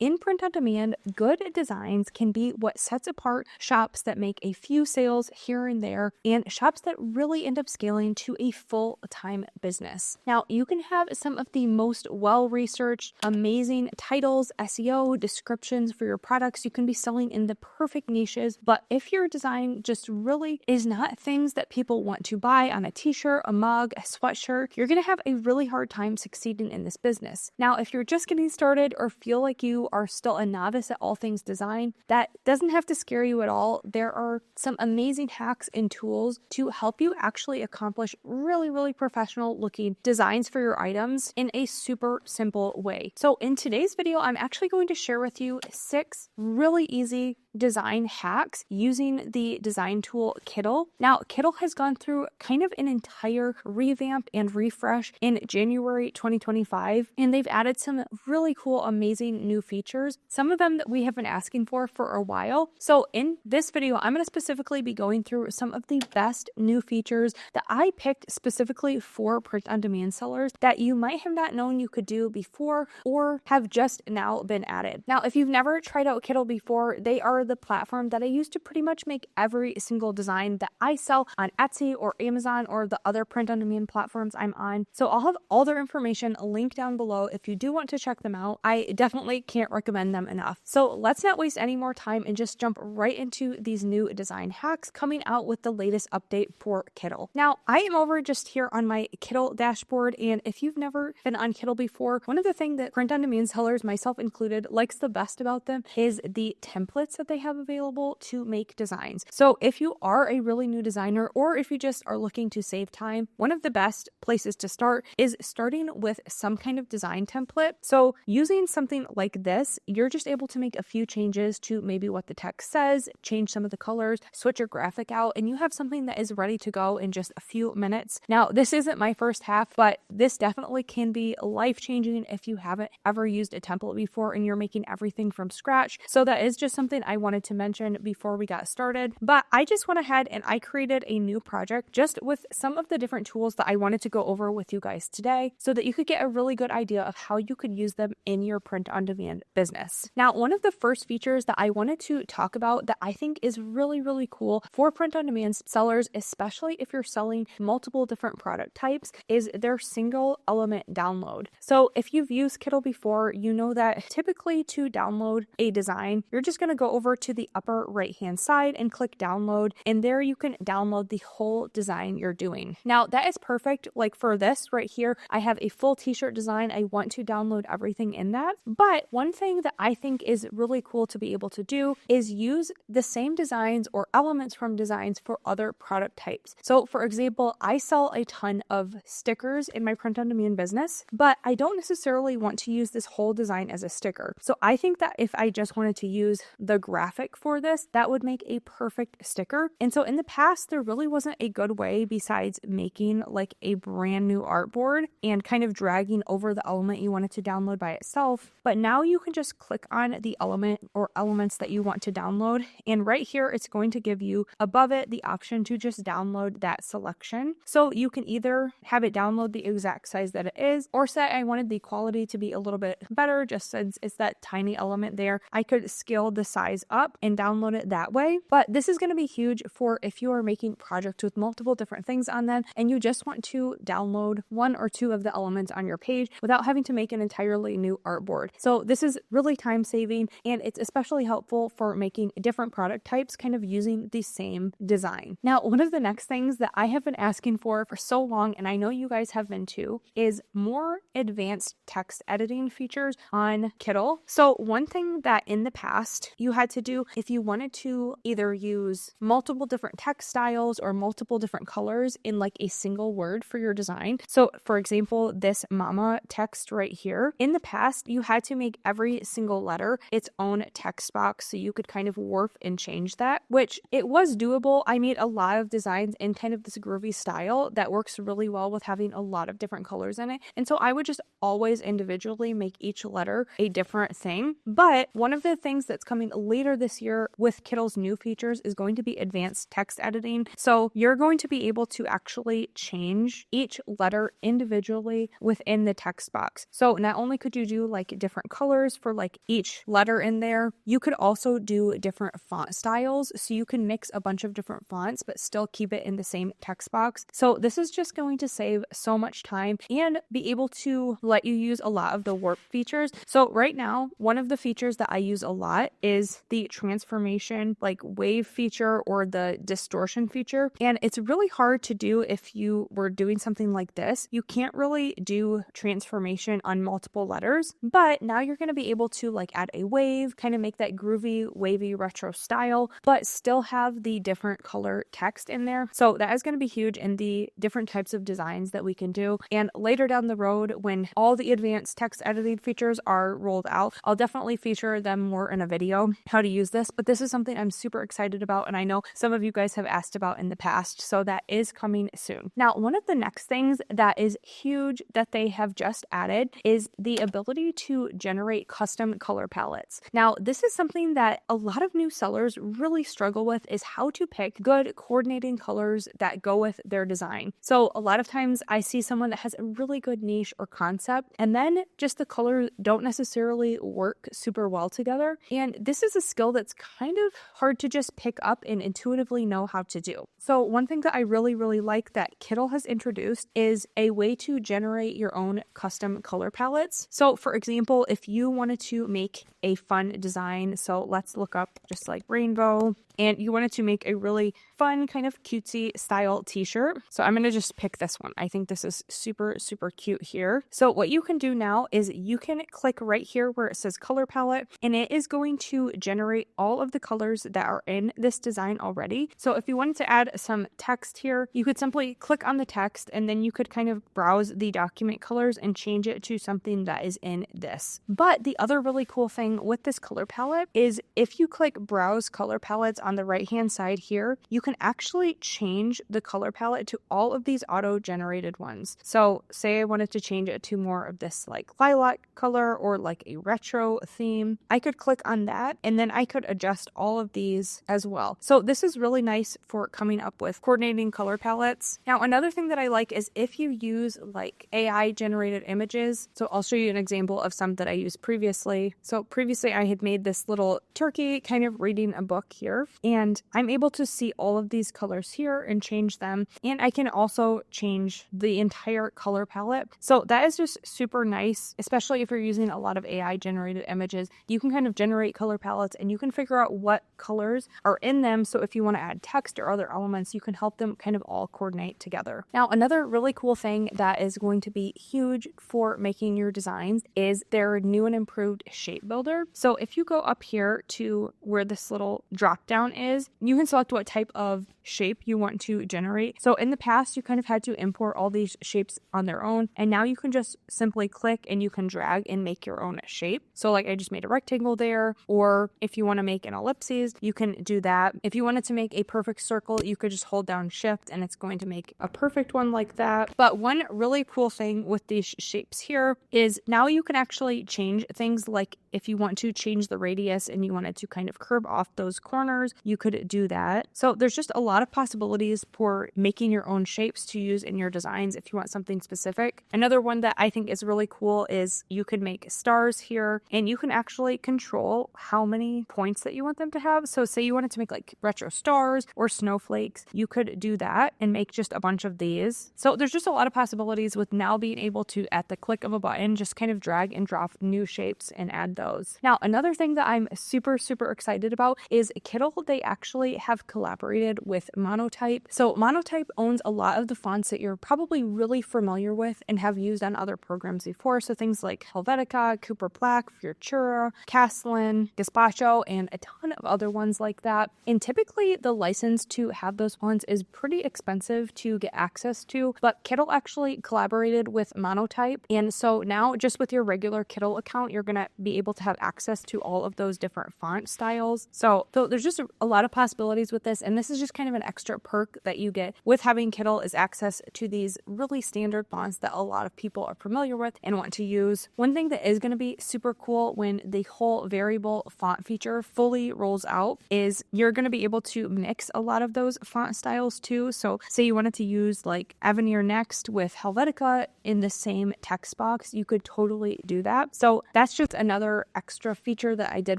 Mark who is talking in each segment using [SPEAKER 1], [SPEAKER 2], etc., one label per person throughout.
[SPEAKER 1] in print on demand, good designs can be what sets apart shops that make a few sales here and there and shops that really end up scaling to a full-time business. Now, you can have some of the most well-researched, amazing titles, SEO, descriptions for your products. You can be selling in the perfect niches, but if your design just really is not things that people want to buy on a t-shirt, a mug, a sweatshirt, you're going to have a really hard time succeeding in this business. Now, if you're just getting started or feel like you are still a novice at all things design, that doesn't have to scare you at all. There are some amazing hacks and tools to help you actually accomplish really professional looking designs for your items in a super simple way. So in today's video, I'm actually going to share with you 6 really easy design hacks using the design tool Kittl. Now, Kittl has gone through kind of an entire revamp and refresh in January 2025, and they've added some really cool, amazing new features, some of them that we have been asking for a while. So in this video, I'm going to specifically be going through some of the best new features that I picked specifically for print-on-demand sellers that you might have not known you could do before or have just now been added. Now, if you've never tried out Kittl before, they are the platform that I use to pretty much make every single design that I sell on Etsy or Amazon or the other print-on-demand platforms I'm on. So I'll have all their information linked down below if you do want to check them out. I definitely can't recommend them enough. So let's not waste any more time and just jump right into these new design hacks coming out with the latest update for Kittl. Now, I am over just here on my Kittl dashboard, and if you've never been on Kittl before, one of the things that print-on-demand sellers, myself included, likes the best about them is the templates that they have available to make designs. So if you are a really new designer or if you just are looking to save time, one of the best places to start is starting with some kind of design template. So using something like this, you're just able to make a few changes to maybe what the text says, change some of the colors, switch your graphic out, and you have something that is ready to go in just a few minutes. Now, this isn't my first half, but this definitely can be life-changing if you haven't ever used a template before and you're making everything from scratch. So that is just something I wanted to mention before we got started. But I just went ahead and I created a new project just with some of the different tools that I wanted to go over with you guys today so that you could get a really good idea of how you could use them in your print-on-demand business. Now, one of the first features that I wanted to talk about that I think is really cool for print-on-demand sellers, especially if you're selling multiple different product types, is their single element download. So if you've used Kittl before, you know that typically to download a design, you're just going to go over to the upper right hand side and click download, and there you can download the whole design you're doing. Now, that is perfect. Like for this right here, I have a full t-shirt design. I want to download everything in that. But one thing that I think is really cool to be able to do is use the same designs or elements from designs for other product types. So for example, I sell a ton of stickers in my print-on-demand business, but I don't necessarily want to use this whole design as a sticker. So I think that if I just wanted to use the graphic for this, that would make a perfect sticker. And so in the past, there really wasn't a good way besides making like a brand new artboard and kind of dragging over the element you wanted to download by itself. But now you can just click on the element or elements that you want to download. And right here, it's going to give you above it the option to just download that selection. So you can either have it download the exact size that it is, or say I wanted the quality to be a little bit better, just since it's that tiny element there, I could scale the size up and download it that way. But this is going to be huge for if you are making projects with multiple different things on them and you just want to download 1 or 2 of the elements on your page without having to make an entirely new artboard. So this is really time saving, and it's especially helpful for making different product types kind of using the same design. Now, one of the next things that I have been asking for so long, and I know you guys have been too, is more advanced text editing features on Kittl. So one thing that in the past you had to do if you wanted to either use multiple different text styles or multiple different colors in like a single word for your design. So for example, this mama text right here, in the past, you had to make every single letter its own text box so you could kind of warp and change that, which it was doable. I made a lot of designs in kind of this groovy style that works really well with having a lot of different colors in it. And so I would just always individually make each letter a different thing. But one of the things that's coming later later this year with Kittle's new features is going to be advanced text editing. So you're going to be able to actually change each letter individually within the text box. So not only could you do like different colors for like each letter in there, you could also do different font styles. So you can mix a bunch of different fonts, but still keep it in the same text box. So this is just going to save so much time and be able to let you use a lot of the warp features. So right now, one of the features that I use a lot is the transformation, like wave feature or the distortion feature. And it's really hard to do if you were doing something like this. You can't really do transformation on multiple letters, but now you're going to be able to like add a wave, kind of make that groovy, wavy retro style, but still have the different color text in there. So that is going to be huge in the different types of designs that we can do. And later down the road, when all the advanced text editing features are rolled out, I'll definitely feature them more in a video, how to use this. But this is something I'm super excited about, and I know some of you guys have asked about in the past, so that is coming soon. Now, one of the next things that is huge that they have just added is the ability to generate custom color palettes. Now, this is something that a lot of new sellers really struggle with, is how to pick good coordinating colors that go with their design. So a lot of times I see someone that has a really good niche or concept, and then just the colors don't necessarily work super well together. And this is a skill that's kind of hard to just pick up and intuitively know how to do. So one thing that I really like that Kittle has introduced is a way to generate your own custom color palettes. So for example, if you wanted to make a fun design, so let's look up just like rainbow, and you wanted to make a really fun kind of cutesy style t-shirt. So I'm going to just pick this one. I think this is super cute here. So what you can do now is you can click right here where it says color palette, and it is going to generate all of the colors that are in this design already. So if you wanted to add some text here, you could simply click on the text, and then you could kind of browse the document colors and change it to something that is in this. But the other really cool thing with this color palette is if you click browse color palettes on the right hand side here, you can actually change the color palette to all of these auto-generated ones. So say I wanted to change it to more of this like lilac color or like a retro theme, I could click on that, and then I could adjust all of these as well. So this is really nice for coming up with coordinating color palettes. Now, another thing that I like is if you use like AI generated images. So I'll show you an example of some that I used previously. So previously I had made this little turkey kind of reading a book here, and I'm able to see all of these colors here and change them. And I can also change the entire color palette. So that is just super nice, especially if you're using a lot of AI generated images. You can kind of generate color palettes and you can figure out what colors are in them. So if you want to add text or other elements, you can help them kind of all coordinate together. Now, another really cool thing that is going to be huge for making your designs is their new and improved shape builder. So if you go up here to where this little drop down is, you can select what type of shape you want to generate. So in the past, you kind of had to import all these shapes on their own, and now you can just simply click and you can drag and make your own shape. So like I just made a rectangle there, or if you want to make an ellipses, you can do that. If you wanted to make a perfect circle, you could just hold down shift and it's going to make a perfect one like that. But one really cool thing with these shapes here is now you can actually change things, like if you want to change the radius and you wanted to kind of curve off those corners, you could do that. So there's just a lot of possibilities for making your own shapes to use in your designs if you want something specific. Another one that I think is really cool is you could make stars here, and you can actually control how many points that you want them to have. So say you wanted to make like retro stars or snowflakes, you could do that and make just a bunch of these. So there's just a lot of possibilities with now being able to, at the click of a button, just kind of drag and drop new shapes and add those. Now, another thing that I'm super excited about is Kittle. They actually have collaborated with Monotype. So Monotype owns a lot of the fonts that you're probably really familiar with and have used on other programs before. So things like Helvetica, Cooper Black, Futura, Castellan, Gazpacho, and a ton of other ones like that. And typically the license to have those fonts is pretty expensive to get access to, but Kittle actually collaborated with Monotype. And so now just with your regular Kittle account, you're going to be able to have access to all of those different font styles. So there's just a lot of possibilities with this. And this is just kind of an extra perk that you get with having Kittle, is access to these really standard fonts that a lot of people are familiar with and want to use. One thing that is going to be super cool when the whole variable font feature fully rolls out is you're going to be able to mix a lot of those font styles too. So say you wanted to use like Avenir Next with Helvetica in the same text box, you could totally do that. So that's just another extra feature that I did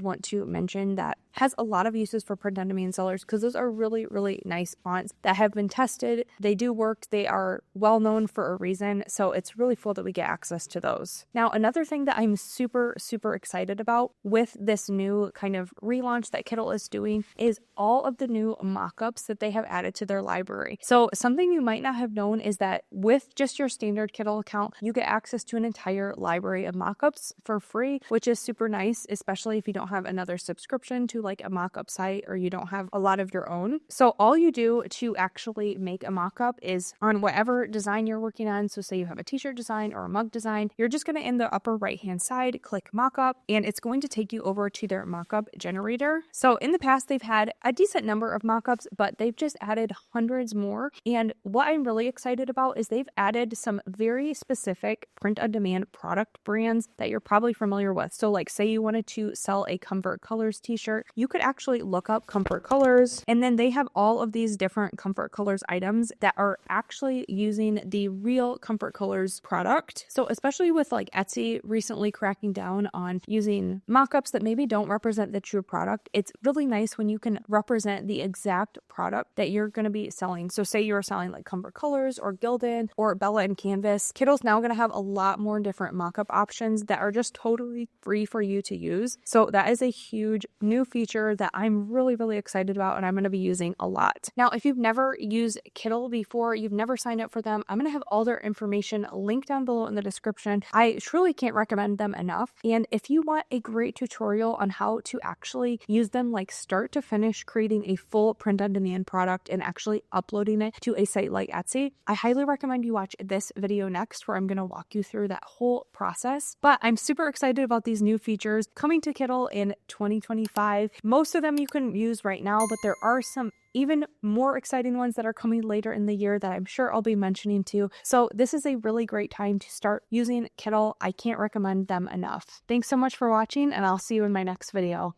[SPEAKER 1] want to mention that has a lot of uses for print on demand sellers, because those are really, really nice fonts that have been tested. They do work. They are well known for a reason. So it's really cool that we get access to those. Now, another thing that I'm super, super excited about with this new kind of relaunch that Kittl is doing is all of the new mockups that they have added to their library. So something you might not have known is that with just your standard Kittl account, you get access to an entire library of mockups for free, which is super nice, especially if you don't have another subscription to like a mockup site or you don't have a lot of your own. So all you do to actually make a mockup is on whatever design you're working on. So say you have a t-shirt design or a mug design, you're just going to in the upper right hand side click mockup, and it's going to take you over to their mockup generator. So in the past they've had a decent number of mockups, but they've just added hundreds more. And what I'm really excited about is they've added some very specific print on demand product brands that you're probably familiar with. So like say you wanted to sell a Comfort Colors t-shirt, you could actually look up Comfort Colors, and then they have all of these different Comfort Colors items that are actually using the real Comfort Colors product. So especially with like Etsy recently cracking down on using mockups that maybe don't represent the true product, it's really nice when you can represent the exact product that you're going to be selling. So say you're selling like Comfort Colors or Gildan or Bella and Canvas, Kittl's now going to have a lot more different mockup options that are just totally free for you to use. So that is a huge new feature that I'm really, really excited about, and I'm going to be using a lot. Now, if you've never used Kittl before, you've never signed up for them, I'm going to have all their information linked down below in the description. I truly can't recommend them enough. And if you want a great tutorial on how to actually use them like start to finish, creating a full print on demand product and actually uploading it to a site like Etsy, I highly recommend you watch this video next, where I'm going to walk you through that whole process. But I'm super excited about these new features coming to Kittl in 2025. Most of them you can use right now, but there are some even more exciting ones that are coming later in the year that I'm sure I'll be mentioning too. So this is a really great time to start using Kittl. I can't recommend them enough. Thanks so much for watching, and I'll see you in my next video.